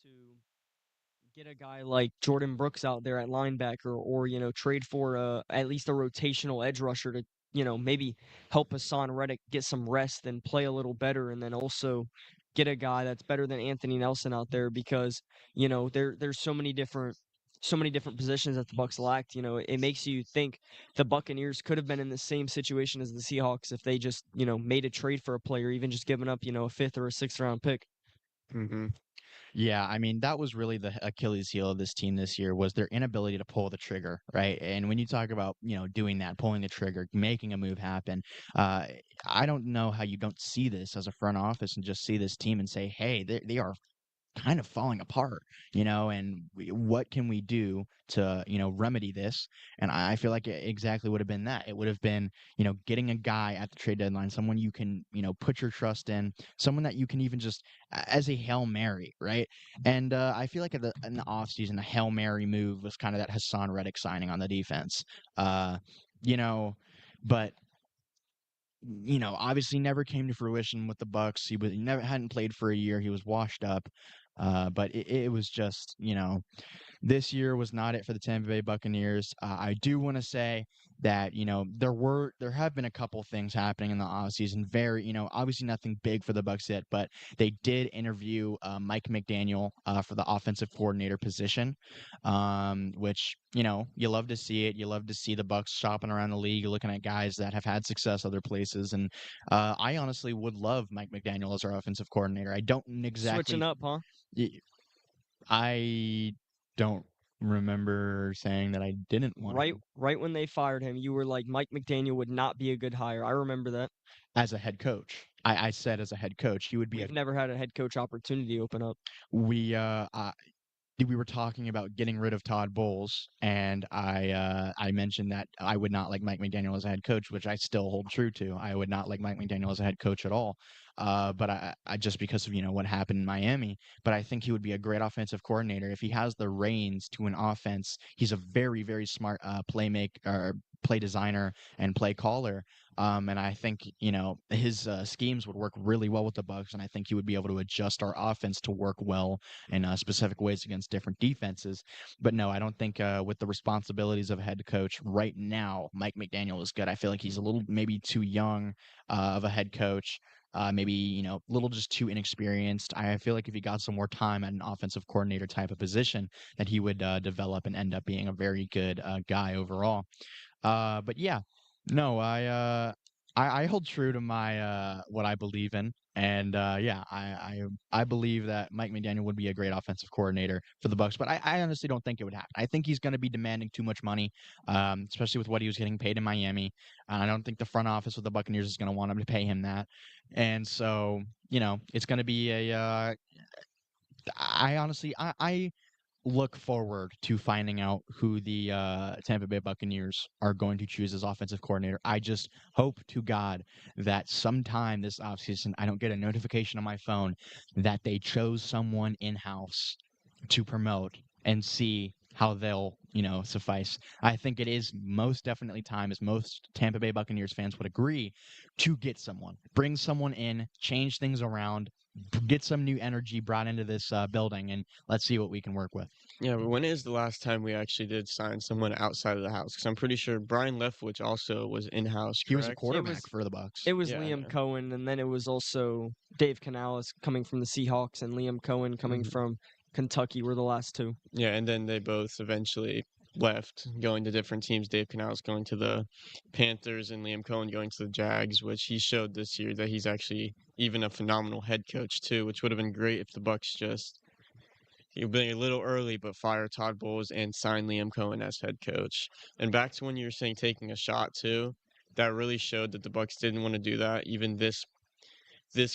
to get a guy like Jordan Brooks out there at linebacker or, trade for at least a rotational edge rusher to, maybe help Hassan Reddick get some rest and play a little better, and then also get a guy that's better than Anthony Nelson out there because, there's so many different positions that the Bucks lacked. It makes you think the Buccaneers could have been in the same situation as the Seahawks if they just, made a trade for a player, even just giving up, a fifth or a sixth round pick. Hmm. Yeah, I mean, that was really the Achilles heel of this team this year was their inability to pull the trigger, right? And when you talk about, doing that, pulling the trigger, making a move happen, uh, I don't know how you don't see this as a front office and just see this team and say, hey, they are kind of falling apart, and what can we do to, remedy this? And I feel like it exactly would have been that. It would have been, getting a guy at the trade deadline, someone you can, put your trust in, someone that you can even just as a Hail Mary, right? And I feel like in the offseason, the Hail Mary move was kind of that Hassan Reddick signing on the defense. Uh, you know, but obviously never came to fruition with the Bucks. He never hadn't played for a year. He was washed up. But it was just, this year was not it for the Tampa Bay Buccaneers. I do want to say that, there have been a couple things happening in the offseason. Very, obviously nothing big for the Bucks yet, but they did interview Mike McDaniel for the offensive coordinator position, which, you love to see it. You love to see the Bucks shopping around the league, looking at guys that have had success other places. And I honestly would love Mike McDaniel as our offensive coordinator. I don't Switching exactly. up, huh? I don't remember saying that I didn't want Right him right when they fired him, you were like Mike McDaniel would not be a good hire. I remember that. as a head coach. I said as a head coach, he would be a We've never had a head coach opportunity open up. we we were talking about getting rid of Todd Bowles, and I mentioned that I would not like Mike McDaniel as a head coach, which I still hold true to. I would not like Mike McDaniel as a head coach at all. But I just because of what happened in Miami. But I think he would be a great offensive coordinator if he has the reins to an offense. He's a very very smart play designer and play caller. And I think his schemes would work really well with the Bucks, and I think he would be able to adjust our offense to work well in specific ways against different defenses. But no, I don't think with the responsibilities of a head coach right now, Mike McDaniel is good. I feel like he's a little maybe too young of a head coach. Maybe a little just too inexperienced. I feel like if he got some more time at an offensive coordinator type of position, that he would develop and end up being a very good guy overall. But yeah, no, I hold true to my what I believe in, and yeah, I believe that Mike McDaniel would be a great offensive coordinator for the Bucks. But I honestly don't think it would happen. I think he's going to be demanding too much money, especially with what he was getting paid in Miami. And I don't think the front office with the Buccaneers is going to want him to pay him that. And so it's going to be a. I honestly, I look forward to finding out who the Tampa Bay Buccaneers are going to choose as offensive coordinator. I just hope to God that sometime this offseason I don't get a notification on my phone that they chose someone in-house to promote and see how they'll, suffice. I think it is most definitely time, as most Tampa Bay Buccaneers fans would agree, to get someone, bring someone in, change things around, get some new energy brought into this building, and let's see what we can work with. Yeah, but when is the last time we actually did sign someone outside of the house? Because I'm pretty sure Brian Leftwich also was in-house, He was a correct? It quarterback was for the it Bucks. was Yeah, I Liam know. Cohen, and then it was also Dave Canales coming from the Seahawks, and Liam Cohen coming Hmm. from Kentucky were the last two. Yeah, and then they both eventually left, going to different teams. Dave Canales going to the Panthers and Liam Cohen going to the Jags, which he showed this year that he's actually even a phenomenal head coach too, which would have been great if the Bucks just he'd been a little early, but fire Todd Bowles and sign Liam Cohen as head coach. And back to when you were saying taking a shot too, that really showed that the Bucks didn't want to do that. Even this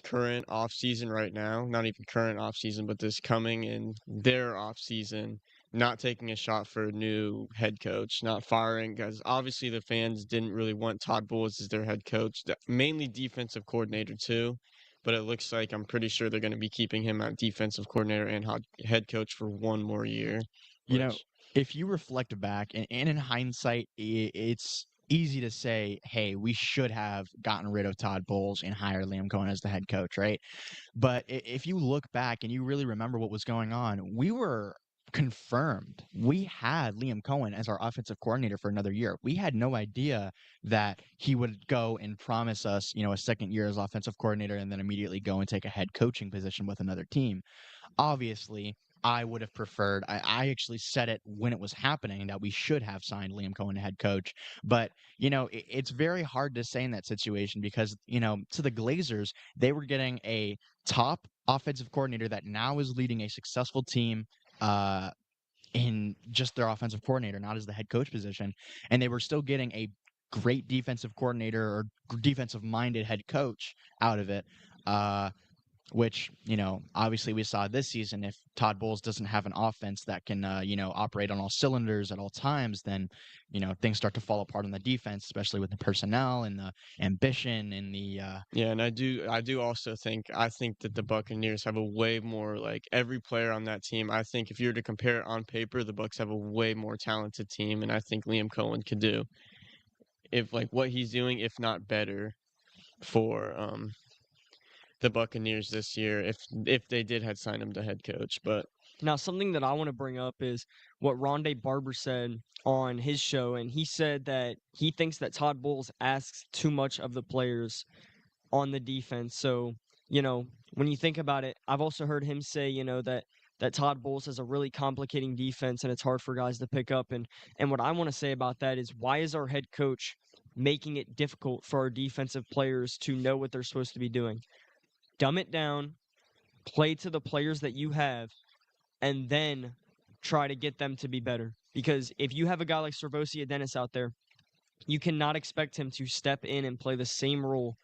current off season right now, not even current off season, but this coming in their off season, not taking a shot for a new head coach, not firing because obviously the fans didn't really want Todd Bowles as their head coach, mainly defensive coordinator too. But it looks like I'm pretty sure they're going to be keeping him at defensive coordinator and head coach for one more year, You know, which if you reflect back and in hindsight, it's easy to say, hey, we should have gotten rid of Todd Bowles and hired Liam Cohen as the head coach, right? But if you look back and you really remember what was going on, we were confirmed. We had Liam Cohen as our offensive coordinator for another year. We had no idea that he would go and promise us, a second year as offensive coordinator and then immediately go and take a head coaching position with another team. Obviously, I would have preferred. I actually said it when it was happening that we should have signed Liam Cohen head coach. But it's very hard to say in that situation because to the Glazers, they were getting a top offensive coordinator that now is leading a successful team. In just their offensive coordinator, not as the head coach position, and they were still getting a great defensive coordinator or defensive minded head coach out of it. Which obviously we saw this season. If Todd Bowles doesn't have an offense that can operate on all cylinders at all times, then things start to fall apart on the defense, especially with the personnel and the ambition and the Yeah, and I do also think that the Buccaneers have a way more like every player on that team. I think if you were to compare it on paper, the Bucks have a way more talented team, and I think Liam Cohen could do if like what he's doing, if not better, for the Buccaneers this year if they did had signed him to head coach. But Now, something that I want to bring up is what Rondé Barber said on his show, and he said that he thinks that Todd Bowles asks too much of the players on the defense. So, when you think about it, I've also heard him say, that Todd Bowles has a really complicating defense and it's hard for guys to pick up. And what I want to say about that is why is our head coach making it difficult for our defensive players to know what they're supposed to be doing? Dumb it down, play to the players that you have, and then try to get them to be better. Because if you have a guy like Servosia Dennis out there, you cannot expect him to step in and play the same role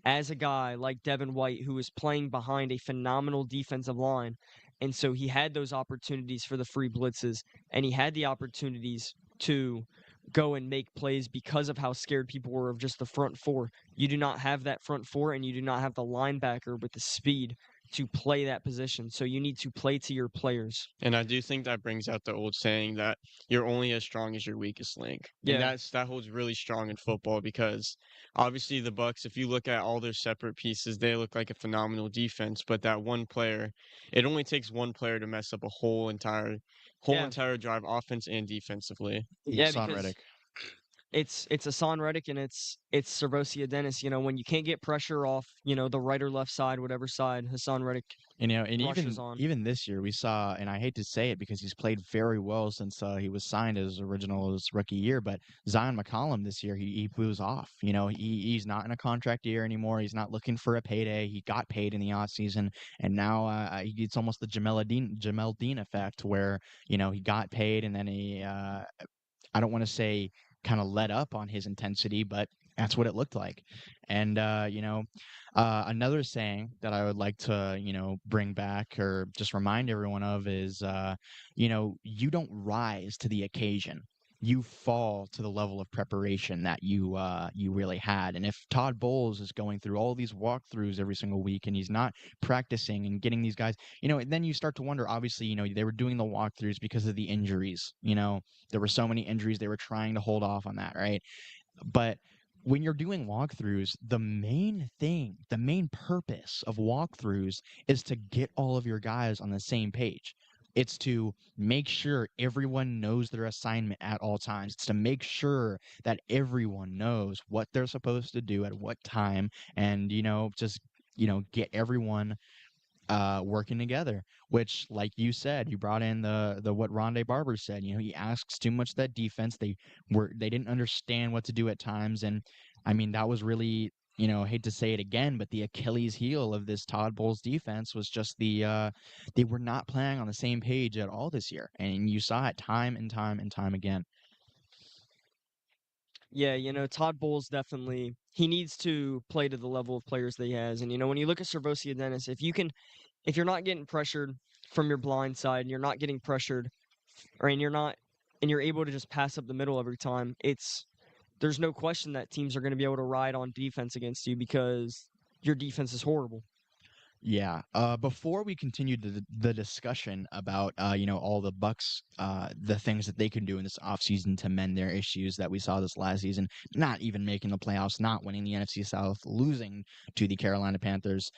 as a guy like Devin White, who was playing behind a phenomenal defensive line. And so he had those opportunities for the free blitzes, and he had the opportunities to go and make plays because of how scared people were of just the front four. You do not have that front four, and you do not have the linebacker with the speed to play that position. So you need to play to your players. and I do think that brings out the old saying that you're only as strong as your weakest link. And Yeah. that holds really strong in football because obviously the Bucks, if you look at all their separate pieces, they look like a phenomenal defense, but that one player, it only takes one player to mess up a whole Yeah. entire drive offense and defensively. Yeah, Son because Reddick. it's Hassan Reddick and it's Servosia Dennis. When you can't get pressure off, the right or left side, whatever side Hassan Reddick And rushes even on. even this year we saw, and I hate to say it because he's played very well since he was signed as his rookie year, but Zion McCollum this year he blew off. He's not in a contract year anymore. He's not looking for a payday. He got paid in the off season, and now it's almost the Jamel Dean effect where he got paid and then he I don't want to say kind of let up on his intensity, but that's what it looked like. And another saying that I would like to bring back or just remind everyone of is you don't rise to the occasion. You fall to the level of preparation that you really had. And if Todd Bowles is going through all these walkthroughs every single week and he's not practicing and getting these guys, then you start to wonder. Obviously, they were doing the walkthroughs because of the injuries. There were so many injuries, they were trying to hold off on that, right? But when you're doing walkthroughs, the main thing, the main purpose of walkthroughs is to get all of your guys on the same page. It's to make sure everyone knows their assignment at all times. It's to make sure that everyone knows what they're supposed to do at what time and, just, get everyone working together. Which, like you said, you brought in the what Rondé Barber said. He asks too much of that defense. They didn't understand what to do at times, and I mean that was really hate to say it again, but the Achilles heel of this Todd Bowles defense was just they were not playing on the same page at all this year, and you saw it time and time and time again. Yeah, Todd Bowles definitely he needs to play to the level of players that he has. And when you look at Servosia Dennis, if you're not getting pressured from your blind side and you're not getting pressured and you're able to just pass up the middle every time, there's no question that teams are going to be able to ride on defense against you because your defense is horrible. Yeah. Before we continue the discussion about all the Bucks, the things that they can do in this offseason to mend their issues that we saw this last season, not even making the playoffs, not winning the NFC South, losing to the Carolina Panthers.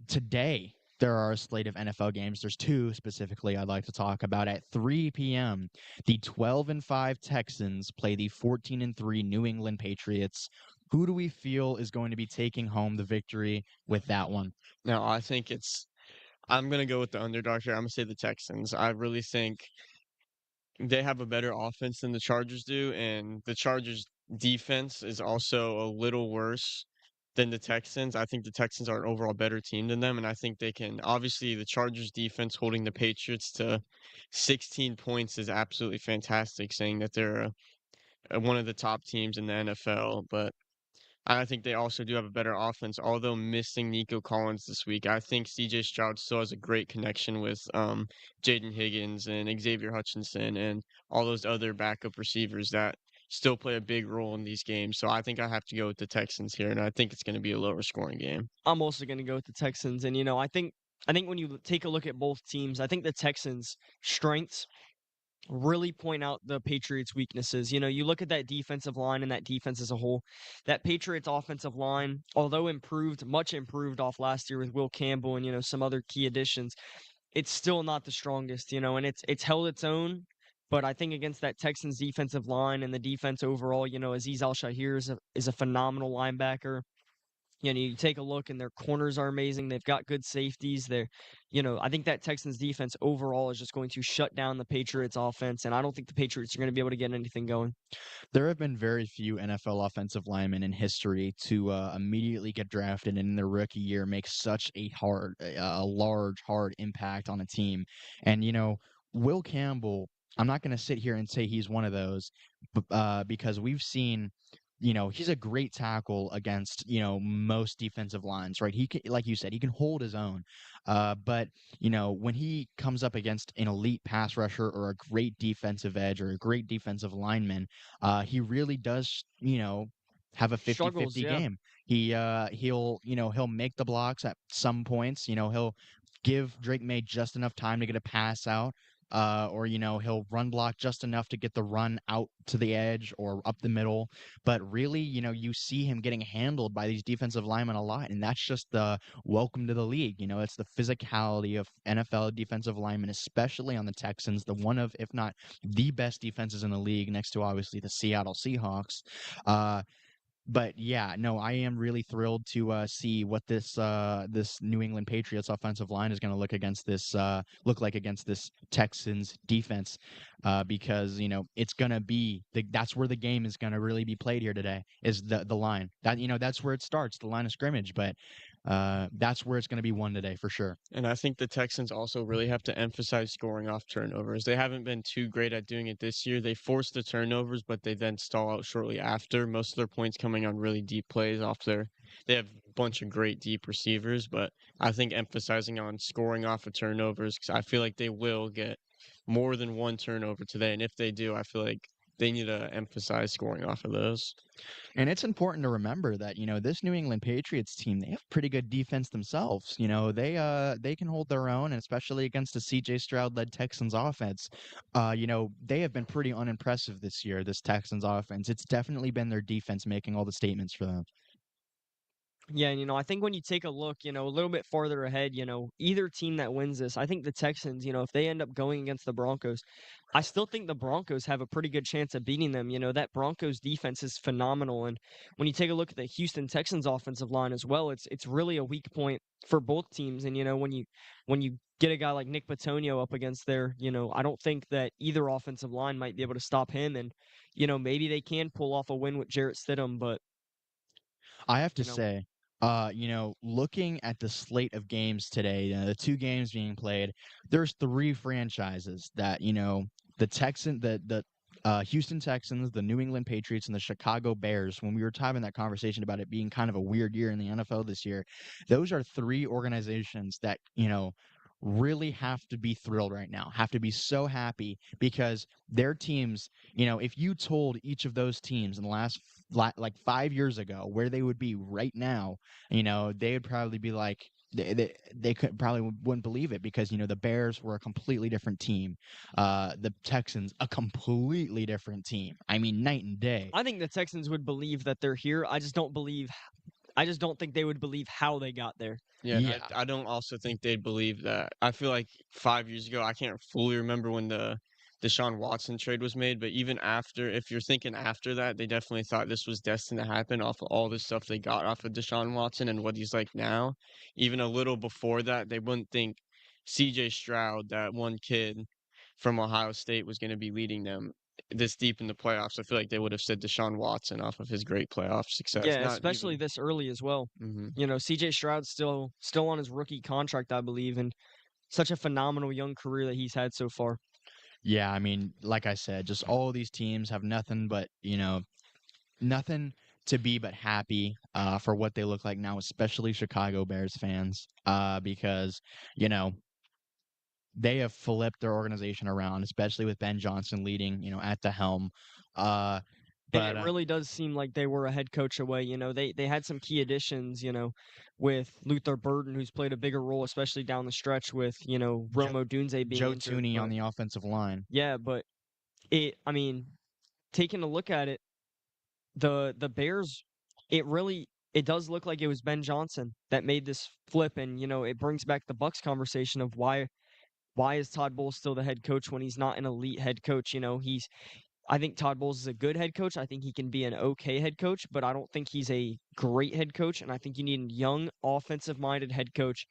Today there are a slate of NFL games. There's two specifically I'd like to talk about. At 3 p.m., the 12-5 Texans play the 14-3 New England Patriots. Who do we feel is going to be taking home the victory with that one? Now, I think I'm gonna go with the underdog here. I'm gonna say the Texans. I really think they have a better offense than the Chargers do, and the Chargers defense is also a little worse than the Texans. I think the Texans are an overall better team than them, and I think they can obviously the Chargers defense holding the Patriots to 16 points is absolutely fantastic, saying that they're one of the top teams in the NFL, but I think they also do have a better offense, although missing Nico Collins this week. I think CJ Stroud still has a great connection with Jaden Higgins and Xavier Hutchinson and all those other backup receivers that still play a big role in these games. So I think I have to go with the Texans here, and I think it's going to be a lower scoring game. I'm also going to go with the Texans, and I think when you take a look at both teams, I think the Texans' strengths really point out the Patriots' weaknesses. You look at that defensive line and that defense as a whole. That Patriots offensive line, although improved, much improved off last year with Will Campbell and some other key additions, it's still not the strongest, and it's held its own. But I think against that Texans defensive line and the defense overall, Azeez Al-Shaair is a phenomenal linebacker. You take a look and their corners are amazing. They've got good safeties. I think that Texans defense overall is just going to shut down the Patriots offense, and I don't think the Patriots are going to be able to get anything going. There have been very few NFL offensive linemen in history to immediately get drafted and in their rookie year make such a large, hard impact on a team. And Will Campbell, I'm not going to sit here and say he's one of those, because we've seen. He's a great tackle against, most defensive lines, right? He can, like you said, he can hold his own. But when he comes up against an elite pass rusher or a great defensive edge or a great defensive lineman, he really does, have a Struggles, 50-50 yeah. game. He'll make the blocks at some points. He'll give Drake May just enough time to get a pass out. Or he'll run block just enough to get the run out to the edge or up the middle, but really you see him getting handled by these defensive linemen a lot, and that's just the welcome to the league. It's the physicality of NFL defensive linemen, especially on the Texans, the one of, if not the best defenses in the league, next to obviously the Seattle Seahawks. Uh, but yeah, no, I am really thrilled to see what this New England Patriots offensive line is going to look like against this Texans defense, because it's going to be that's where the game is going to really be played here today, is the line. That's where it starts, the line of scrimmage, but that's where it's going to be won today for sure. And I think the Texans also really have to emphasize scoring off turnovers. They haven't been too great at doing it this year. They force the turnovers, but they then stall out shortly after. Most of their points coming on really deep plays off their. They have a bunch of great deep receivers, but I think emphasizing on scoring off of turnovers, because I feel like they will get more than one turnover today. And if they do, I feel like they need to emphasize scoring off of those. And it's important to remember that, this New England Patriots team, they have pretty good defense themselves. They can hold their own, and especially against the CJ Stroud-led Texans offense. They have been pretty unimpressive this year, this Texans offense. It's definitely been their defense making all the statements for them. Yeah, and I think when you take a look, a little bit farther ahead, either team that wins this, I think the Texans, if they end up going against the Broncos, I still think the Broncos have a pretty good chance of beating them. That Broncos defense is phenomenal, and when you take a look at the Houston Texans offensive line as well, it's really a weak point for both teams. And when you get a guy like Nick Batonio up against there, I don't think that either offensive line might be able to stop him, and maybe they can pull off a win with Jarrett Stidham, but I have to you know. say, looking at the slate of games today, the two games being played, there's three franchises that, the Houston Texans, the New England Patriots, and the Chicago Bears, when we were having that conversation about it being kind of a weird year in the NFL this year, those are three organizations that, really have to be thrilled right now, have to be so happy because their teams, if you told each of those teams in the like 5 years ago where they would be right now, they would probably be like, they could probably wouldn't believe it because the Bears were a completely different team, the Texans a completely different team. I mean, night and day. I think the Texans would believe that they're here. I just don't think they would believe how they got there. Yeah, and Yeah, I don't also think they'd believe that. I feel like 5 years ago, I can't fully remember when the Deshaun Watson trade was made, but even after, if you're thinking after that, they definitely thought this was destined to happen off of all the stuff they got off of Deshaun Watson and what he's like now. Even a little before that, they wouldn't think CJ Stroud, that one kid from Ohio State, was going to be leading them this deep in the playoffs. I feel like they would have said Deshaun Watson off of his great playoff success. Yeah, Not especially even. this early as well. Mhm. CJ Stroud's still on his rookie contract, I believe, and such a phenomenal young career that he's had so far. yeah. I mean, like I said, just all these teams have nothing but nothing to be but happy for what they look like now, especially Chicago Bears fans, because you know they have flipped their organization around, especially with Ben Johnson leading, at the helm. Uh, And but it really does seem like they were a head coach away. They had some key additions, with Luther Burden, who's played a bigger role, especially down the stretch with, Joe, Romo Dunze being Joe injured. Tooney on But the offensive line. yeah, but I mean, taking a look at it, the Bears, it does look like it was Ben Johnson that made this flip, and it brings back the Bucks conversation of why is Todd Bowles still the head coach when he's not an elite head coach? I think Todd Bowles is a good head coach. I think he can be an okay head coach, but I don't think he's a great head coach. And I think you need a young, offensive minded head coach.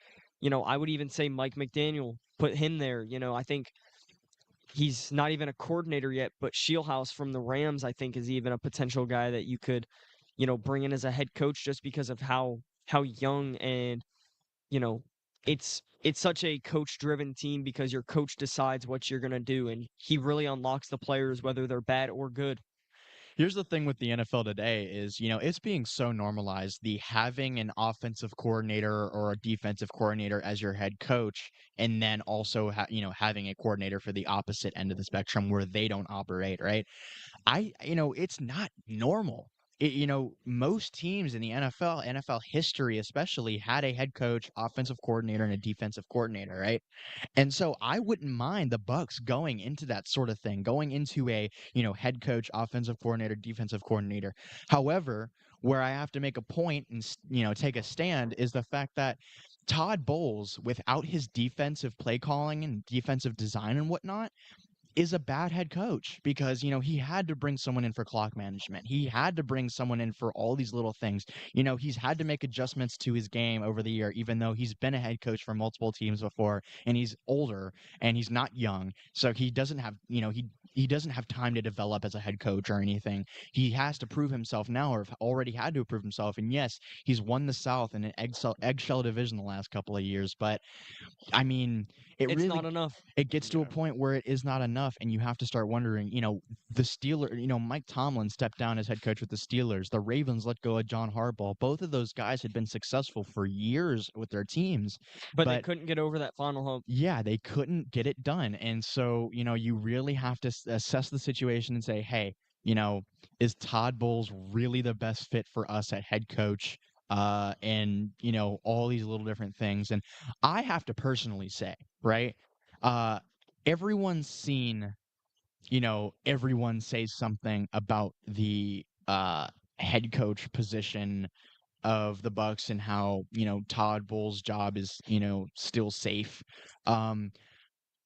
I would even say Mike McDaniel, put him there. I think he's not even a coordinator yet, but Shieldhouse from the Rams, I think, is even a potential guy that you could, bring in as a head coach just because of how young and you know, it's such a coach driven team because your coach decides what you're gonna do and he really unlocks the players whether they're bad or good. Here's the thing with the NFL today is, it's being so normalized, the having an offensive coordinator or a defensive coordinator as your head coach, and then also, having a coordinator for the opposite end of the spectrum where they don't operate, right? It's not normal. Most teams in the NFL history especially, had a head coach, offensive coordinator, and a defensive coordinator, right? And so I wouldn't mind the Bucks going into that sort of thing, going into a, head coach, offensive coordinator, defensive coordinator. However, where I have to make a point and, take a stand is the fact that Todd Bowles, without his defensive play calling and defensive design and whatnot, is a bad head coach because he had to bring someone in for clock management. He had to bring someone in for all these little things. He's had to make adjustments to his game over the year, even though he's been a head coach for multiple teams before, and he's older and he's not young, so he doesn't have he doesn't have time to develop as a head coach or anything. He has to prove himself now, or already had to prove himself. And yes, he's won the South in an eggshell division the last couple of years, but I mean, it It's really not enough. it gets to a Yeah. point where it is not enough, and you have to start wondering. The Steelers. Mike Tomlin stepped down as head coach with the Steelers. The Ravens let go of John Harbaugh. Both of those guys had been successful for years with their teams, But they but couldn't get over that final hump. yeah, they couldn't get it done. And so, you really have to assess the situation and say, hey, you know, is Todd Bowles really the best fit for us at head coach? And, all these little different things. And I have to personally say, right? Uh, everyone's seen, everyone says something about the head coach position of the Bucks and how Todd Bowles' job is still safe. Um,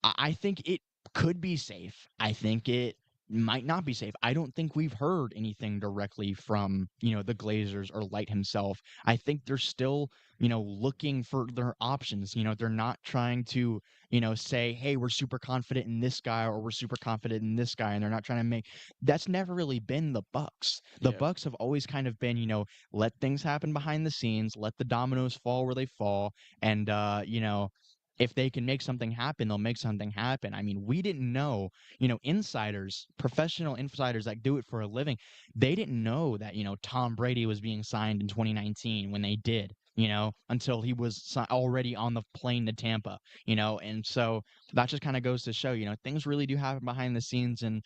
I think it could be safe. I think it might not be safe. I don't think we've heard anything directly from, the Glazers or Light himself. I think they're still, looking for their options. They're not trying to, say, hey, we're super confident in this guy or we're super confident in this guy. And they're not trying to make that's never really been the Bucks. The Yeah. Bucks have always kind of been, let things happen behind the scenes, let the dominoes fall where they fall. And if they can make something happen, they'll make something happen. I mean, we didn't know, insiders, professional insiders that do it for a living, they didn't know that, Tom Brady was being signed in 2019 when they did. until he was already on the plane to Tampa, and so that just kind of goes to show, things really do happen behind the scenes, and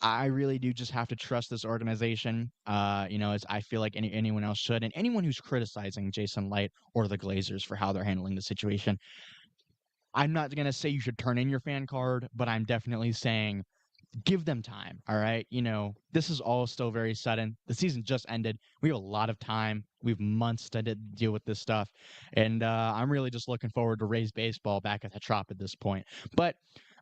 I really do just have to trust this organization, as I feel like anyone else should, and anyone who's criticizing Jason Light or the Glazers for how they're handling the situation. I'm not going to say you should turn in your fan card, but I'm definitely saying give them time. All right. This is all still very sudden. The season just ended. We have a lot of time. We have months to deal with this stuff. And I'm really just looking forward to Rays baseball back at the Trop at this point. But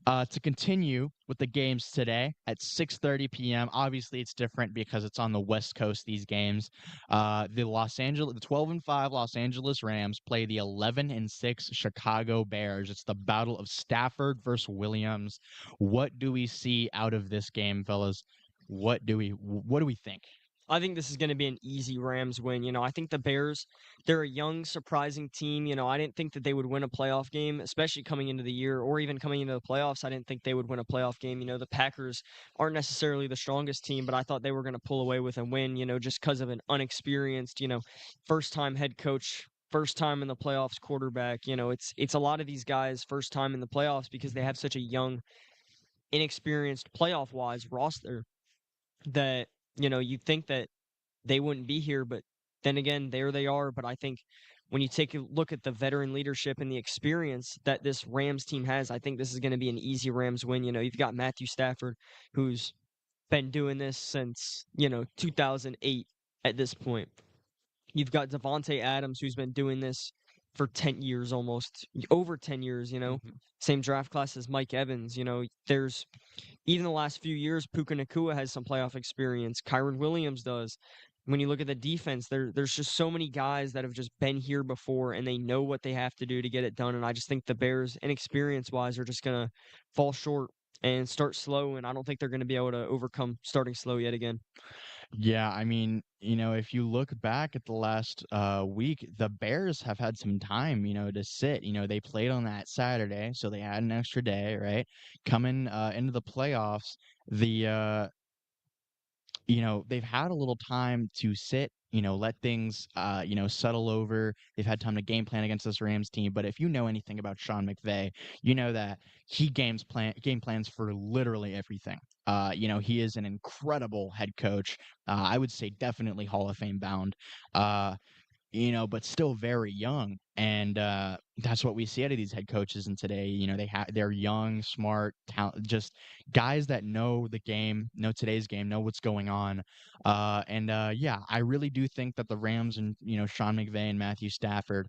to continue with the games today at 6:30 p.m. Obviously, it's different because it's on the West Coast. These games, the 12-5 Los Angeles Rams play the 11-6 Chicago Bears. It's the battle of Stafford versus Williams. What do we see out of this game, fellas? What do we think? I think this is going to be an easy Rams win. I think the Bears, they're a young, surprising team. I didn't think that they would win a playoff game, especially coming into the year or even coming into the playoffs. I didn't think they would win a playoff game. The Packers aren't necessarily the strongest team, but I thought they were going to pull away with a win, just because of an unexperienced, first time head coach. First time in the playoffs quarterback. It's a lot of these guys first time in the playoffs because they have such a young, inexperienced playoff wise roster that you think that they wouldn't be here, but then again, there they are. But I think when you take a look at the veteran leadership and the experience that this Rams team has, I think this is going to be an easy Rams win. You've got Matthew Stafford, who's been doing this since 2008 at this point. You've got Devontae Adams, who's been doing this for 10 years, almost over 10 years. Mhm. Same draft class as Mike Evans. There's even the last few years, Puka Nakua has some playoff experience. Kyron Williams does. When you look at the defense, there's just so many guys that have just been here before, and they know what they have to do to get it done. And I just think the Bears, inexperience-wise, are just going to fall short and start slow, and I don't think they're going to be able to overcome starting slow yet again. Yeah, I mean, if you look back at the last week, the Bears have had some time, to sit. They played on that Saturday, so they had an extra day, right? Coming into the playoffs, they've had a little time to sit, let things, settle over. They've had time to game plan against this Rams team. But if you know anything about Sean McVay, you know that he game plans for literally everything. He is an incredible head coach. I would say definitely Hall of Fame bound. But still very young. And that's what we see out of these head coaches in today. They're young, smart, just guys that know the game, know today's game, know what's going on. Yeah, I really do think that the Rams and Sean McVay and Matthew Stafford,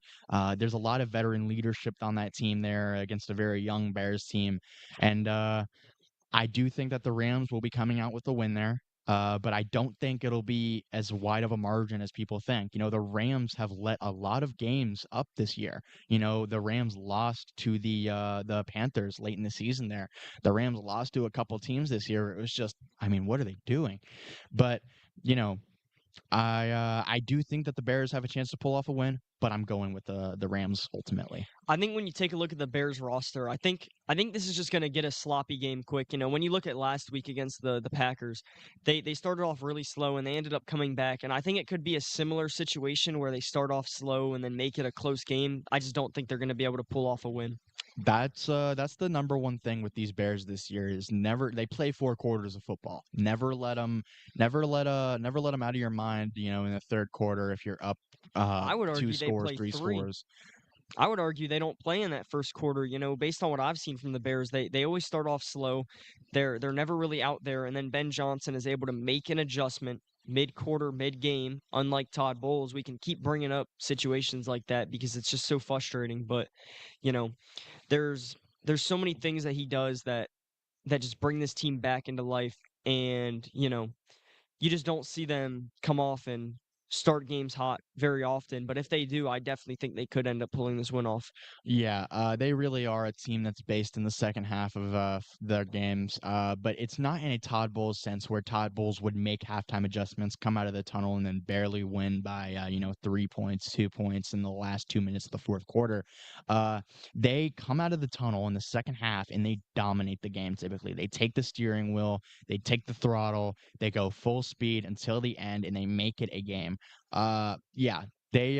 there's a lot of veteran leadership on that team there against a very young Bears team, and I do think that the Rams will be coming out with a win there. But I don't think it'll be as wide of a margin as people think. The Rams have let a lot of games up this year. The Rams lost to the Panthers late in the season there. The Rams lost to a couple teams this year. It was just, I mean, what are they doing? But, you know, I do think that the Bears have a chance to pull off a win, but I'm going with the Rams ultimately. I think when you take a look at the Bears roster, I think this is just going to get a sloppy game quick. When you look at last week against the Packers, they started off really slow and they ended up coming back. And I think it could be a similar situation where they start off slow and then make it a close game. I just don't think they're going to be able to pull off a win. That's the number one thing with these Bears this year is never they play 4 quarters of football. Never let them out of your mind. In the third quarter if you're up I would two argue they scores, play three three. scores. I would argue they don't play in that first quarter. Based on what I've seen from the Bears, they always start off slow. They're never really out there, and then Ben Johnson is able to make an adjustment mid-quarter, mid-game. Unlike Todd Bowles, we can keep bringing up situations like that because it's just so frustrating. But you know, there's there's so many things that he does that just bring this team back into life, and you just don't see them come off and start games hot very often. But if they do, I definitely think they could end up pulling this win off. Yeah, they really are a team that's based in the second half of their games. But it's not in a Todd Bowles sense where Todd Bowles would make halftime adjustments, come out of the tunnel, and then barely win by 3 points, 2 points in the last 2 minutes of the fourth quarter. Uh, they come out of the tunnel in the second half and they dominate the game. Typically, they take the steering wheel, they take the throttle, they go full speed until the end, and they make it a game. Yeah, They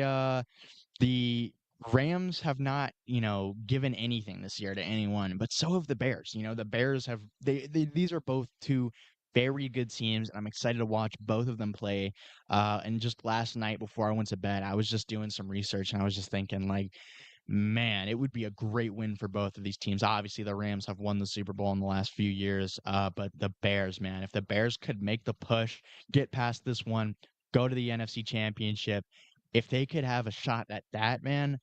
the Rams have not, given anything this year to anyone, but so have the Bears. The Bears have these are both two very good teams. I'm excited to watch both of them play. And just last night before I went to bed, I was just doing some research and I was just thinking like, man, it would be a great win for both of these teams. Obviously, the Rams have won the Super Bowl in the last few years, but the Bears, man, if the Bears could make the push, get past this one, go to the NFC Championship, if they could have a shot at that, man,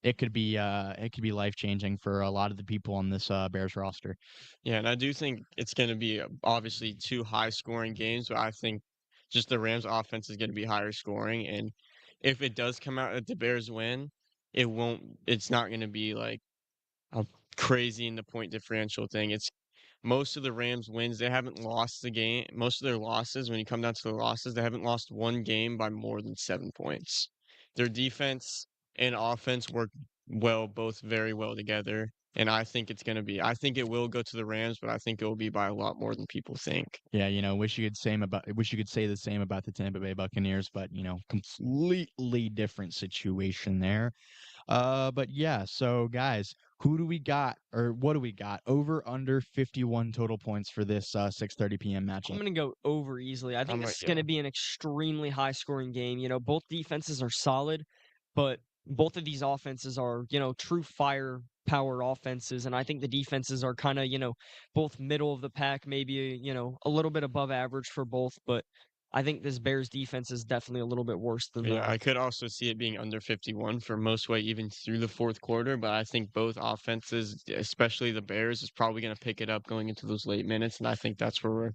it could be life changing for a lot of the people on this Bears roster. Yeah, and I do think it's going to be obviously two high scoring games, but I think just the Rams offense is going to be higher scoring. And if it does come out that the Bears win, it's not going to be like a crazy in the point differential thing. It's most of the Rams wins, they haven't lost the game. Most of their losses, when you come down to the losses, they haven't lost one game by more than 7 points. Their defense and offense work both very well together. And I think it will go to the Rams, but I think it will be by a lot more than people think. Yeah, wish you could say the same about the Tampa Bay Buccaneers, but completely different situation there. But yeah, so guys, who do we got or what do we got? Over under 51 total points for this 6:30 p.m. I'm matchup. gonna go over easily. I think I'm this like, is yeah, gonna be an extremely high scoring game. Both defenses are solid, but both of these offenses are, true firepower offenses. And I think the defenses are kind of, both middle of the pack, maybe, a little bit above average for both. But I think this Bears defense is definitely a little bit worse than yeah, I could also see it being under 51 for most way, even through the fourth quarter. But I think both offenses, especially the Bears, is probably going to pick it up going into those late minutes. And I think that's where we're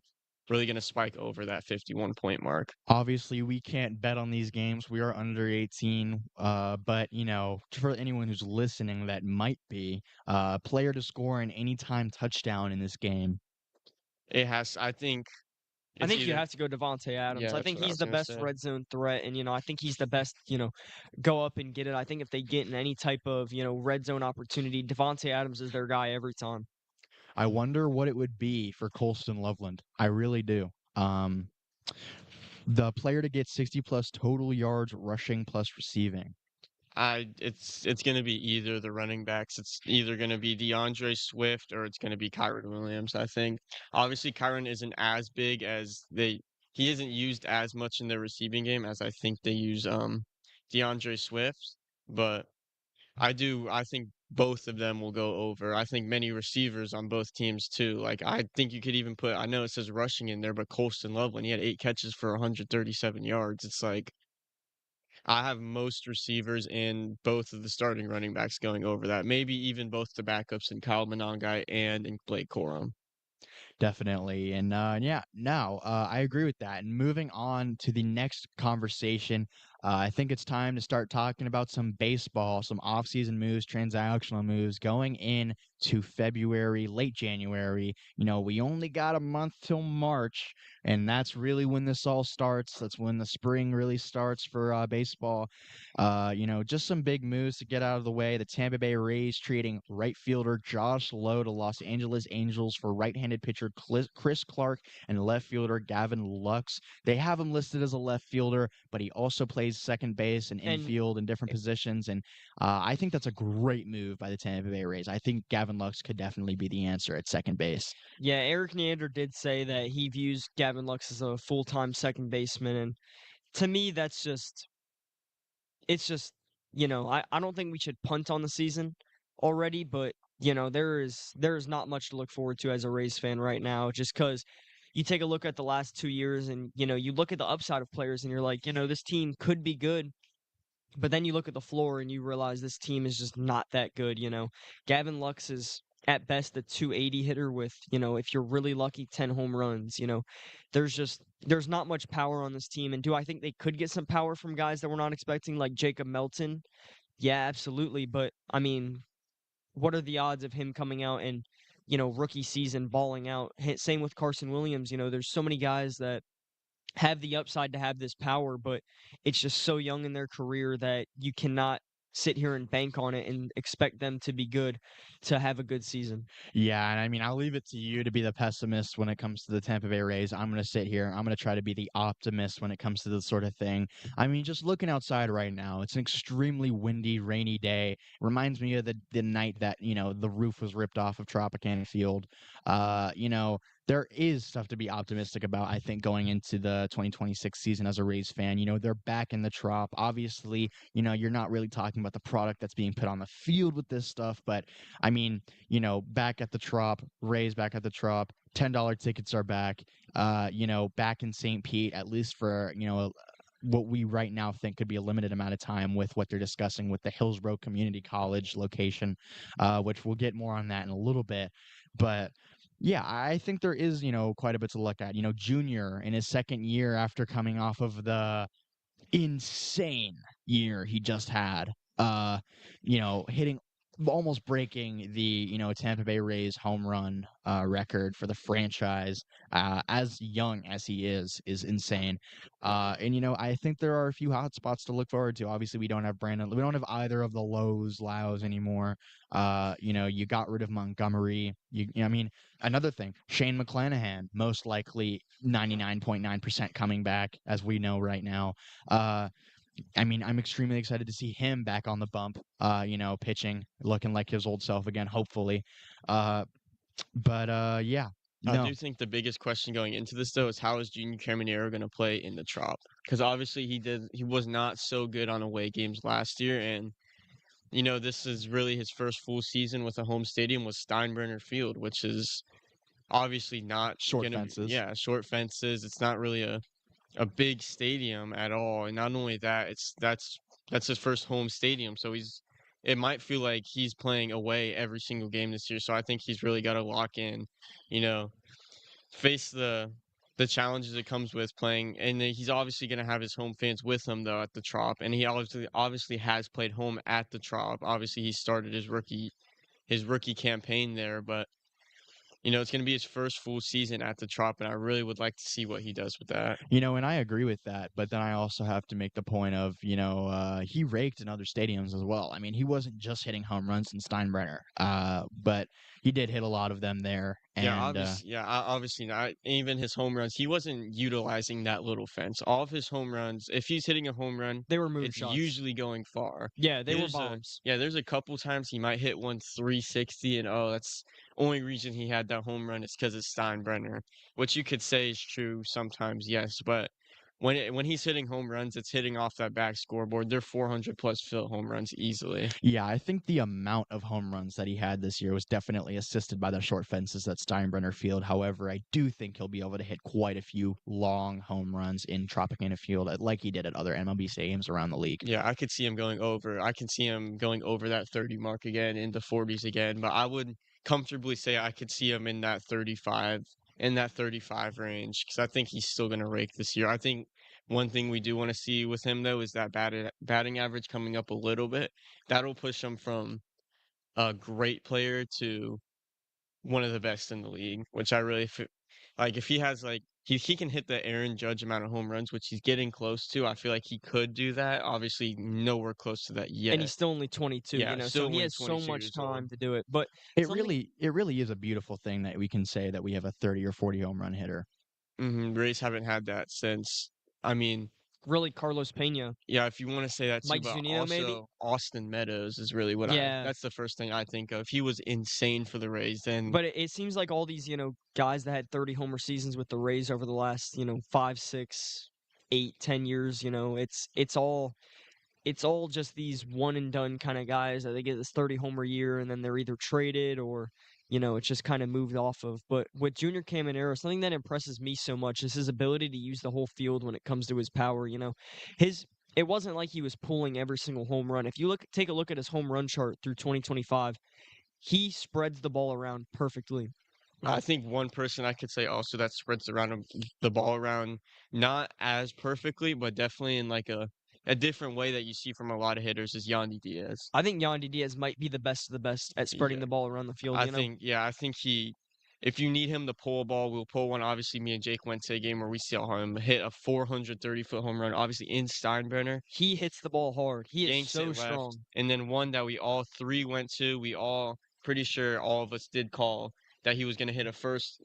really going to spike over that 51-point mark. Obviously, we can't bet on these games. We are under 18. But for anyone who's listening that might be, player to score an anytime touchdown in this game. I think I it's think you either, have to go Devontae yeah, Adams. I that's think what I he's was the going to best say. red zone threat, and I think he's the best. Go up and get it. I think if they get in any type of red zone opportunity, Devontae Adams is their guy every time. I wonder what it would be for Colston Loveland. I really do. The player to get 60 plus total yards rushing plus receiving. It's gonna be either the running backs. It's either gonna be DeAndre Swift or it's gonna be Kyron Williams. I think obviously Kyron isn't as big as he isn't used as much in their receiving game as I think they use DeAndre Swift, but I think both of them will go over. I think many receivers on both teams too. Like I think you could even put I know it says rushing in there, but Colston Love when he had 8 catches for 137 yards, it's like I have most receivers in both of the starting running backs going over that. Maybe even both the backups in Kyle Monangai and in Blake Corum. Definitely. And yeah, now I agree with that. And moving on to the next conversation, I think it's time to start talking about some baseball, some offseason moves, transactional moves going in to February, late January. We only got a month till March, and that's really when this all starts. That's when the spring really starts for baseball. Just some big moves to get out of the way. The Tampa Bay Rays trading right fielder Josh Lowe to Los Angeles Angels for right-handed pitcher Chris Clark and left fielder Gavin Lux. They have him listed as a left fielder, but he also plays second base and And infield in different positions. And I think that's a great move by the Tampa Bay Rays. I think Gavin Lux could definitely be the answer at second base. yeah, Eric Neander did say that he views Gavin Lux as a full-time second baseman, and to me, it's just, I don't think we should punt on the season already, but there is not much to look forward to as a Rays fan right now, just because you take a look at the last 2 years and you look at the upside of players and you're like, this team could be good, but then you look at the floor and you realize this team is just not that good. Gavin Lux is at best a 280 hitter with, if you're really lucky, 10 home runs. There's not much power on this team. And do I think they could get some power from guys that we're not expecting, like Jacob Melton? Yeah, absolutely. But I mean, what are the odds of him coming out and, rookie season balling out? Same with Carson Williams. There's so many guys that have the upside to have this power, but it's just so young in their career that you cannot sit here and bank on it and expect them to be good to have a good season. Yeah, and I mean, I'll leave it to you to be the pessimist when it comes to the Tampa Bay Rays. I'm going to sit here. I'm going to try to be the optimist when it comes to this sort of thing. I mean, just looking outside right now, it's an extremely windy, rainy day. Reminds me of the night that, the roof was ripped off of Tropicana Field. There is stuff to be optimistic about, I think, going into the 2026 season as a Rays fan. They're back in the Trop. Obviously, you're not really talking about the product that's being put on the field with this stuff, but I mean, back at the Trop, Rays back at the Trop, $10 tickets are back. Back in St. Pete, at least for, what we right now think could be a limited amount of time with what they're discussing with the Hillsborough Community College location, which we'll get more on that in a little bit. But yeah, I think there is, quite a bit to look at. Junior in his second year after coming off of the insane year he just had. Hitting almost breaking the Tampa Bay Rays home run record for the franchise as young as he is insane. And I think there are a few hot spots to look forward to. Obviously, we don't have Brandon. We don't have either of the Lows anymore. You got rid of Montgomery. I mean, another thing, Shane McClanahan, most likely 99.9% coming back, as we know right now. I mean, I'm extremely excited to see him back on the bump, pitching, looking like his old self again, hopefully. Yeah, I no. do think the biggest question going into this though is how is Junior Caminero going to play in the Trop? Because obviously he was not so good on away games last year, and this is really his first full season with a home stadium with Steinbrenner Field, which is obviously not Short gonna be, fences. yeah, short fences. It's not really a big stadium at all, and not only that, that's his first home stadium, so it might feel like he's playing away every single game this year. So I think he's really got to lock in, you know, face the challenges it comes with playing, and then he's obviously going to have his home fans with him though at the Trop, and he obviously has played home at the Trop. Obviously, he started his rookie campaign there, but it's going to be his first full season at the Trop, and I really would like to see what he does with that. And I agree with that, but then I also have to make the point of, he raked in other stadiums as well. I mean, he wasn't just hitting home runs in Steinbrenner, but he did hit a lot of them there. And Obviously not. Even his home runs, he wasn't utilizing that little fence. All of his home runs, if he's hitting a home run, They were it's moonshots. usually going far. Yeah, they were There's bombs. there's a couple times he might hit one 360, and that's only reason he had that home run is because it's Steinbrenner, which you could say is true sometimes, yes, but when he's hitting home runs, it's hitting off that back scoreboard. They're 400 plus fill home runs easily. yeah, I think the amount of home runs that he had this year was definitely assisted by the short fences at Steinbrenner Field. However, I do think he'll be able to hit quite a few long home runs in Tropicana Field, like he did at other MLB stadiums around the league. Yeah, I could see him going over. I can see him going over that 30 mark again, into 40s again, but I would comfortably say I could see him in that 35 range, because I think he's still going to rake this year. I think one thing we do want to see with him though is that batting average coming up a little bit. That'll push him from a great player to one of the best in the league, which I really like. If he has like he can hit the Aaron Judge amount of home runs, which he's getting close to. I feel like he could do that. Obviously, nowhere close to that And yet. he's still only 22, Yeah, so still he only has so 22 much years old. time to do it. But It something really is a beautiful thing that we can say that we have a 30 or 40 home run hitter. Rays haven't had that since. I mean, really, Carlos Pena, yeah, if you want to say that too, Mike but Zunino, maybe. also Austin Meadows is really what Yeah, that's the first thing I think of. He was insane for the Rays. Then but it seems like all these guys that had 30 homer seasons with the Rays over the last 5, 6, 8, 10 years. It's all just these one and done kind of guys that they get this 30 homer year and then they're either traded or it's just kind of moved off of. But with Junior Caminero, something that impresses me so much is his ability to use the whole field when it comes to his power. His it wasn't like he was pulling every single home run. If you take a look at his home run chart through 2025, he spreads the ball around perfectly. I think one person I could say also that spreads the ball around not as perfectly, but definitely in like a different way that you see from a lot of hitters is Yandy Diaz. I think Yandy Diaz might be the best of the best at spreading Yeah, the ball around the field. I think if you need him to pull a ball, we'll pull one. Obviously, me and Jake went to a game where we saw him hit a 430-foot home run, obviously in Steinbrenner, He hits the ball hard. He is yanks so it left, strong. and then one that we all three went to. We all pretty sure all of us did call that he was going to hit a first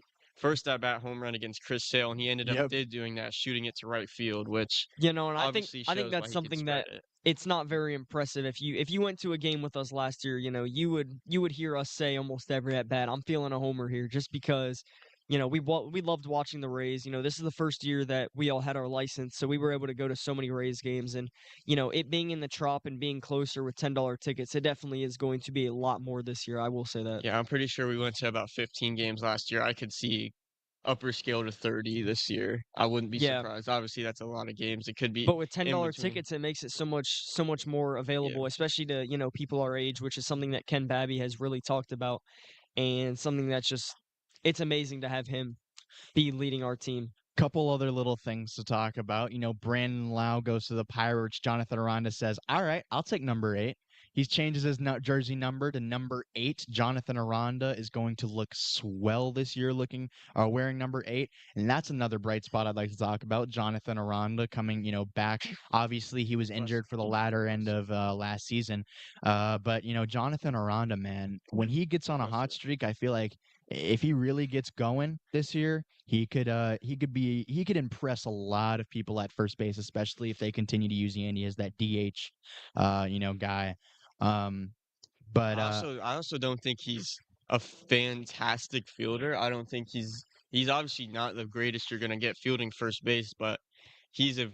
at bat home run against Chris Sale, and he ended up Yep. did doing that, shooting it to right field, which You know, and obviously I think shows why that's he can something spread that it. it's not very impressive. If you went to a game with us last year, you know, you would hear us say almost every at bat, "I'm feeling a homer here," just because, you know, we loved watching the Rays. You know, this is the first year that we all had our license, so we were able to go to so many Rays games, and you know, it being in the Trop and being closer with $10 tickets, it definitely is going to be a lot more this year. I will say that. Yeah, I'm pretty sure we went to about 15 games last year. I could see upper scale to 30 this year. I wouldn't be Yeah, surprised. Obviously, that's a lot of games. It could be but with in $10 between. tickets, it makes it so much more Yeah. available, especially to, you know, people our age, which is something that Ken Babby has really talked about, and something that's just it's amazing to have him be leading our team. Couple other little things to talk about. Brandon Lau goes to the Pirates. Jonathan Aranda says, "All right, I'll take number 8." He changes his jersey number to number 8. Jonathan Aranda is going to look swell this year wearing number 8. And that's another bright spot I'd like to talk about. Jonathan Aranda coming, back. Obviously, he was Bless injured for the you. latter end of last season. But Jonathan Aranda, man, when he gets on a Bless hot you. streak, I feel like if he really gets going this year, he could impress a lot of people at first base, especially if they continue to use Yandy as that DH guy. Um but I also don't think he's a fantastic fielder. I don't think he's obviously not the greatest you're gonna get fielding first base, but he's a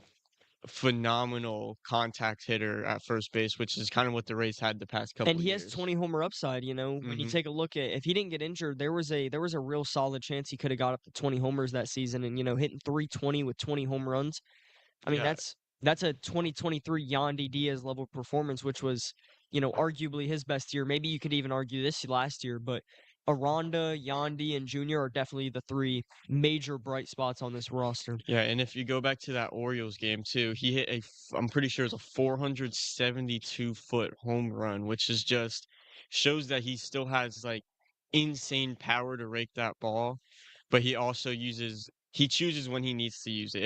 phenomenal contact hitter at first base, which is kind of what the Rays had the past And couple he has years. 20 homer upside, you know. When you Hmm. take a look at if he didn't get injured, there was a real solid chance he could have got up to 20 homers that season and you know, hitting 320 with 20 home runs. I mean, Yeah, that's a 2023 Yandy Diaz level performance, which was, you know, arguably his best year. Maybe you could even argue this last year, but Aranda, Yandy, and Junior are definitely the three major bright spots on this roster. yeah, and if you go back to that Orioles game too, he hit I'm pretty sure it's a 472-foot home run, which is just shows that he still has like insane power to rake that ball, but he chooses when he needs to use it.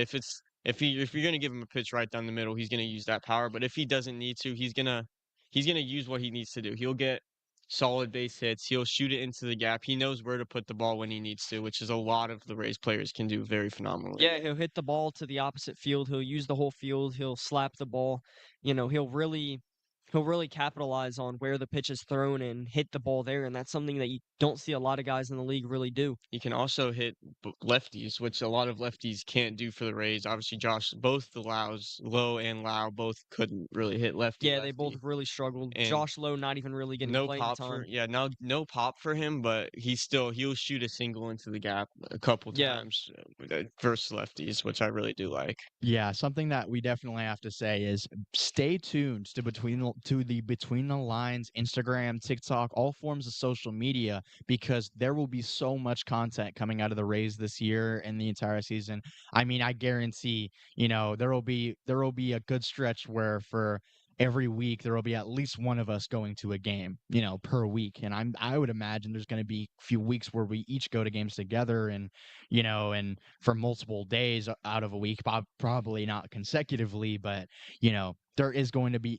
If you're gonna give him a pitch right down the middle, he's gonna use that power. But if he doesn't need to, he's gonna use what he needs to do. He'll get solid base hits. He'll shoot it into the gap. He knows where to put the ball when he needs to, which is a lot of the Rays players can do very phenomenally. Yeah, he'll hit the ball to the opposite field. He'll use the whole field. He'll slap the ball. You know, he'll really capitalize on where the pitch is thrown and hit the ball there, and that's something that you don't see a lot of guys in the league really do. He can also hit lefties, which a lot of lefties can't do for the Rays. Obviously, both the Low and Lau, both couldn't really hit lefty Yeah, they both lefty, really struggled. and Josh Lowe not even really getting no playing pop for time. yeah no pop for him, but he'll shoot a single into the gap a couple Yeah, times versus lefties, which I really do like. Yeah, something that we definitely have to say is stay tuned to the Between the Lines Instagram, TikTok, all forms of social media, because there will be so much content coming out of the Rays this year and the entire season. I mean, I guarantee, there will be a good stretch where for every week there will be at least one of us going to a game, per week. And I would imagine there's going to be a few weeks where we each go to games together, and for multiple days out of a week, probably not consecutively, but there is going to be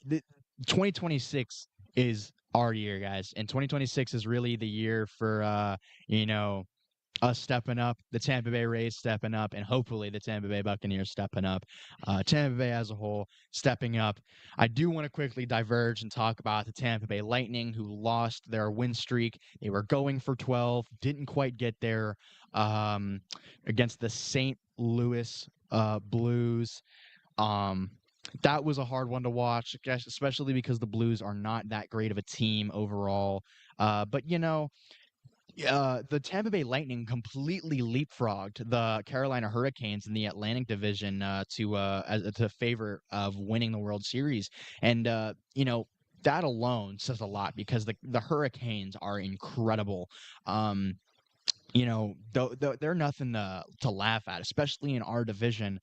2026 is our year, guys, and 2026 is really the year for you know us stepping up, the Tampa Bay Rays stepping up, and hopefully the Tampa Bay Buccaneers stepping up. Tampa Bay as a whole stepping up. I do want to quickly diverge and talk about the Tampa Bay Lightning, who lost their win streak. They were going for 12, didn't quite get there um, against the St. Louis Blues. Um, that was a hard one to watch, especially because the Blues are not that great of a team overall. But the Tampa Bay Lightning completely leapfrogged the Carolina Hurricanes in the Atlantic Division to favor of winning the World Series, and that alone says a lot because the Hurricanes are incredible. Um, they're nothing to laugh at, especially in our division.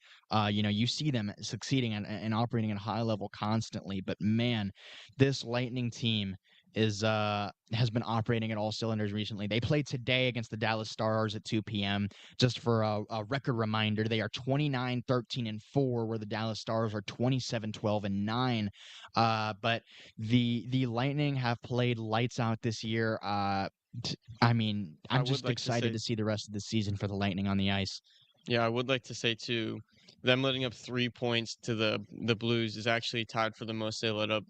You see them succeeding and operating at a high level constantly. But man, this Lightning team has been operating at all cylinders recently. They played today against the Dallas Stars at 2 p.m. Just for a record reminder, they are 29-13-4, where the Dallas Stars are 27-12-9. But the Lightning have played lights out this year. I mean, I I'm would just like to excited say, to see the rest of the season for the Lightning on the ice. yeah, I would like to say too, them letting up 3 points to the Blues is actually tied for the most they let up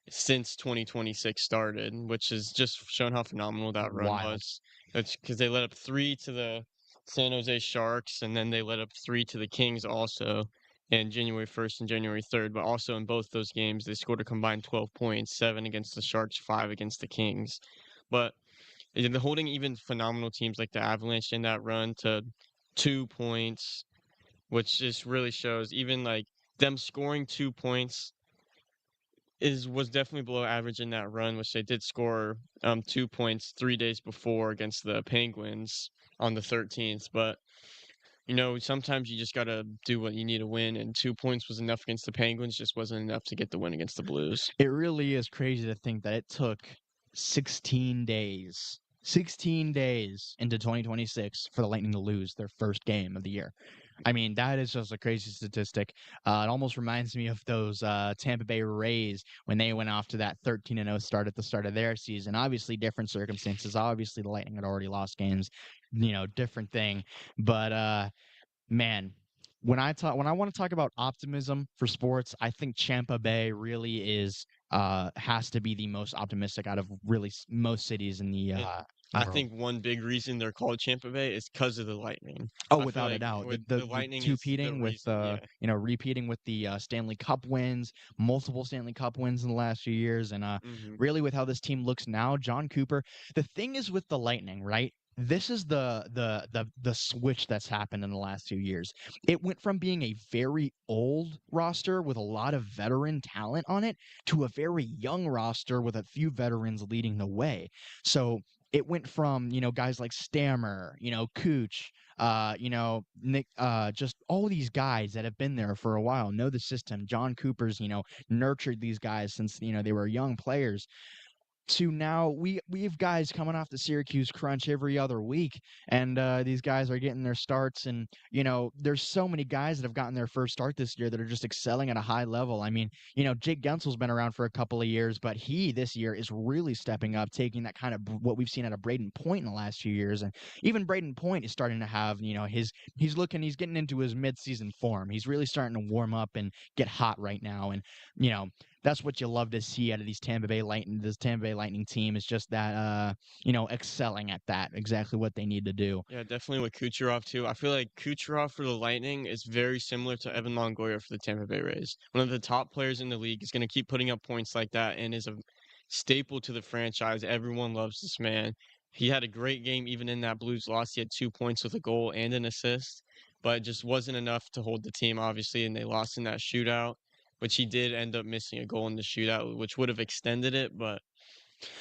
since 2026 started, which has just shown how phenomenal that run Wild. was. That's because they let up 3 to the San Jose Sharks, and then they let up 3 to the Kings also in January 1st and January 3rd. But also in both those games, they scored a combined 12 points, 7 against the Sharks, 5 against the Kings. But the holding even phenomenal teams like the Avalanche in that run to 2 points, which just really shows even like them scoring 2 points was definitely below average in that run, which they did score 2 points 3 days before against the Penguins on the 13th. But sometimes you just gotta do what you need to win, and 2 points was enough against the Penguins, just wasn't enough to get the win against the Blues. It really is crazy to think that it took 16 days, 16 days into 2026 for the Lightning to lose their first game of the year. I mean, that is just a crazy statistic. It almost reminds me of those Tampa Bay Rays when they went off to that 13-0 start at the start of their season. Obviously, different circumstances. Obviously, the Lightning had already lost games, different thing. But man, when I want to talk about optimism for sports, I think Tampa Bay really has to be the most optimistic out of really most cities in the And I world. think one big reason they're called Tampa Bay is because of the Lightning. Oh, I feel without a like doubt. with The the Lightning two is the peating with reason. Yeah. repeating with the Stanley Cup wins, multiple Stanley Cup wins in the last few years, and Hmm. really with how this team looks now, John Cooper. The thing is with the Lightning, right? This is the switch that's happened in the last few years. It went from being a very old roster with a lot of veteran talent on it to a very young roster with a few veterans leading the way. So it went from guys like Stammer, Cooch, Nick, just all these guys that have been there for a while, know the system. John Cooper's nurtured these guys since they were young players, to now we have guys coming off the Syracuse crunch every other week, and these guys are getting their starts. And there's so many guys that have gotten their first start this year that are just excelling at a high level. I mean, Jake Gensel's been around for a couple of years, but he this year is really stepping up, taking that kind of what we've seen out of Braden Point in the last few years. And even Braden Point is starting to have he's getting into his midseason form. He's really starting to warm up and get hot right now. And you know that's what you love to see out of this Tampa Bay Lightning team, is just that excelling at that, exactly what they need to do. Yeah, definitely with Kucherov too. I feel like Kucherov for the Lightning is very similar to Evan Longoria for the Tampa Bay Rays. One of the top players in the league is going to keep putting up points like that and is a staple to the franchise. Everyone loves this man. He had a great game even in that Blues loss. He had 2 points with a goal and an assist, but it just wasn't enough to hold the team, obviously, and they lost in that shootout, which he did end up missing a goal in the shootout, which would have extended it, but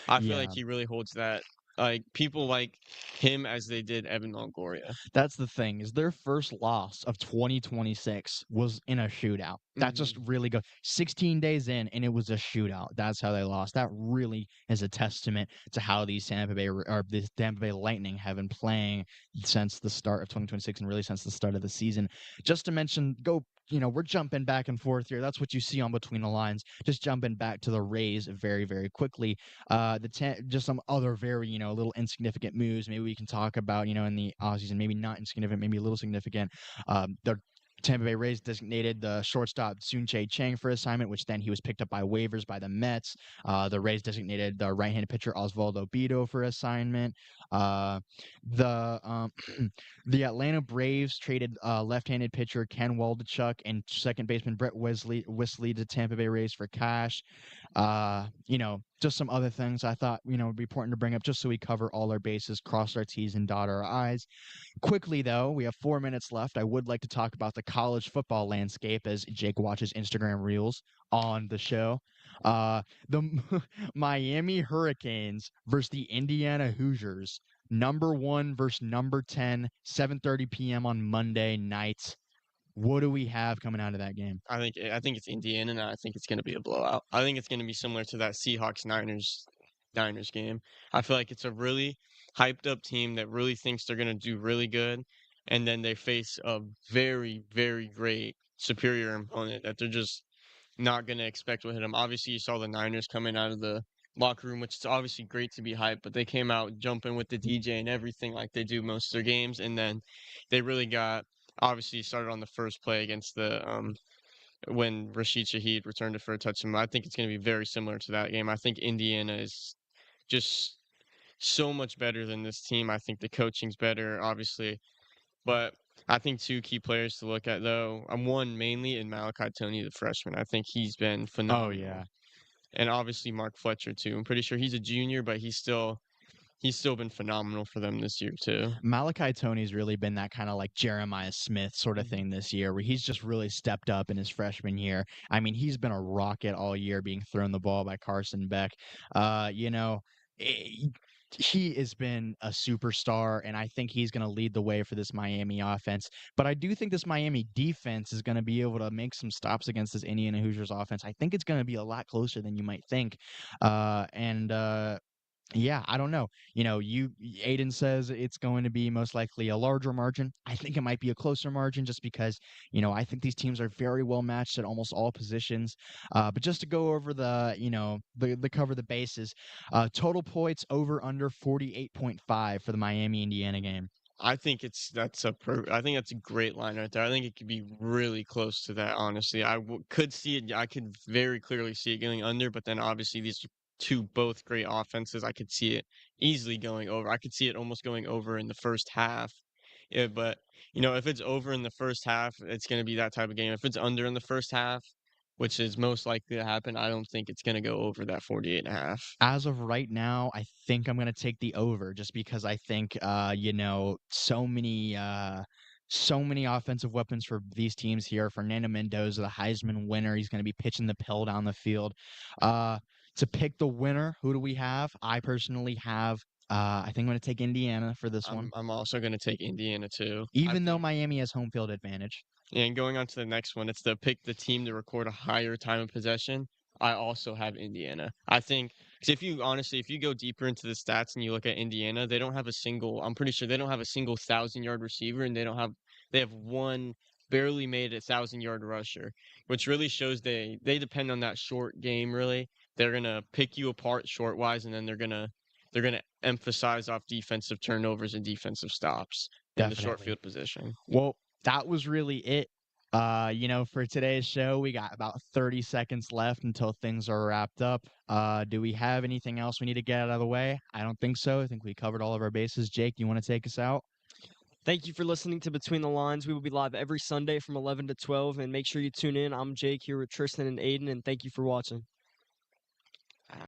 I feel like Yeah, he really holds that. Like people like him as they did Evan Longoria. that's the thing, is their first loss of 2026 was in a shootout. That Hmm. just really goes 16 days in, and it was a shootout. That's how they lost. That really is a testament to how these Tampa Bay Lightning have been playing since the start of 2026, and really since the start of the season. Just to mention, we're jumping back and forth here. That's what you see on Between the Lines. Just jumping back to the Rays very, very quickly. Just some other very little insignificant moves. Maybe we can talk about in the offseason. Maybe not insignificant. Maybe a little significant. The Tampa Bay Rays designated the shortstop Sun-Che Chang for assignment, which then he was picked up by waivers by the Mets. The Rays designated the right-handed pitcher Osvaldo Bido for assignment. Uh, the the Atlanta Braves traded left-handed pitcher Ken Waldichuk and second baseman Brett Wesley to Tampa Bay Rays for cash. Just some other things I thought would be important to bring up, just so we cover all our bases, cross our T's and dot our I's. Quickly, though, we have 4 minutes left. I would like to talk about the college football landscape as Jake watches Instagram Reels on the show. The Miami Hurricanes versus the Indiana Hoosiers. Number 1 versus number 10, 7:30 p.m. on Monday night. What do we have coming out of that game? I think it's Indiana, and I think it's going to be a blowout. I think it's going to be similar to that Seahawks Niners Niners game. I feel like it's a really hyped up team that really thinks they're gonna do really good, and then they face a very, very great superior opponent that they're just not gonna expect will hit them. Obviously, you saw the Niners coming out of the locker room, which is obviously great to be hyped, but they came out jumping with the DJ and everything like they do most of their games, and then they really got obviously started on the first play against the when Rashid Shaheed returned it for a touchdown. I think it's going to be very similar to that game. I think Indiana is just so much better than this team. I think the coaching's better, obviously, but I think two key players to look at though. I'm one mainly in Malachi Tony, the freshman. I think he's been Oh phenomenal, yeah. and obviously Mark Fletcher too. I'm pretty sure he's a junior, but he's still been phenomenal for them this year too. Malachi Tony's really been that kind of like Jeremiah Smith sort of Mhm. thing this year, where he's just really stepped up in his freshman year. I mean, he's been a rocket all year, being thrown the ball by Carson Beck. You know, eh, he has been a superstar, and I think he's going to lead the way for this Miami offense. But I do think this Miami defense is going to be able to make some stops against this Indiana Hoosiers offense. I think it's going to be a lot closer than you might think. And yeah, I don't know. Aiden says it's going to be most likely a larger margin. I think it might be a closer margin just because, I think these teams are very well matched at almost all positions. But just to go over the cover the bases, total points over under 48.5 for the Miami Indiana game. I think that's a great line right there. I think it could be really close to that. Honestly, could see it. I could very clearly see it going under, but then obviously these are two both great offenses. I could see it easily going over. I could see it almost going over in the first half. Yeah, but if it's over in the first half, it's going to be that type of game. If it's under in the first half, which is most likely to happen, I don't think it's going to go over that 48.5. As of right now, I think I'm going to take the over just because I think, so many offensive weapons for these teams here. Fernando Mendoza, the Heisman winner, he's going to be pitching the pill down the field. Uh, to pick the winner, who do we have? I personally have, I think I'm going to take Indiana for this I'm one, I'm also going to take Indiana too. I even though think. Miami has home field advantage. And going on to the next one, it's to pick the team to record a higher time of possession. I also have Indiana. I think because if you go deeper into the stats and you look at Indiana, they don't have a single. I'm pretty sure they don't have a single 1,000 yard receiver, and they have one barely made 1,000 yard rusher, which really shows they depend on that short game. Really, they're gonna pick you apart short wise, and then they're gonna emphasize off defensive turnovers and defensive stops in the short Definitely. field position. Well, that was really it. For today's show, we got about 30 seconds left until things are wrapped up. Do we have anything else we need to get out of the way? I don't think so. I think we covered all of our bases. Jake, you want to take us out? Thank you for listening to Between the Lines. We will be live every Sunday from 11 to 12, and make sure you tune in. I'm Jake here with Tristan and Aiden, and thank you for watching.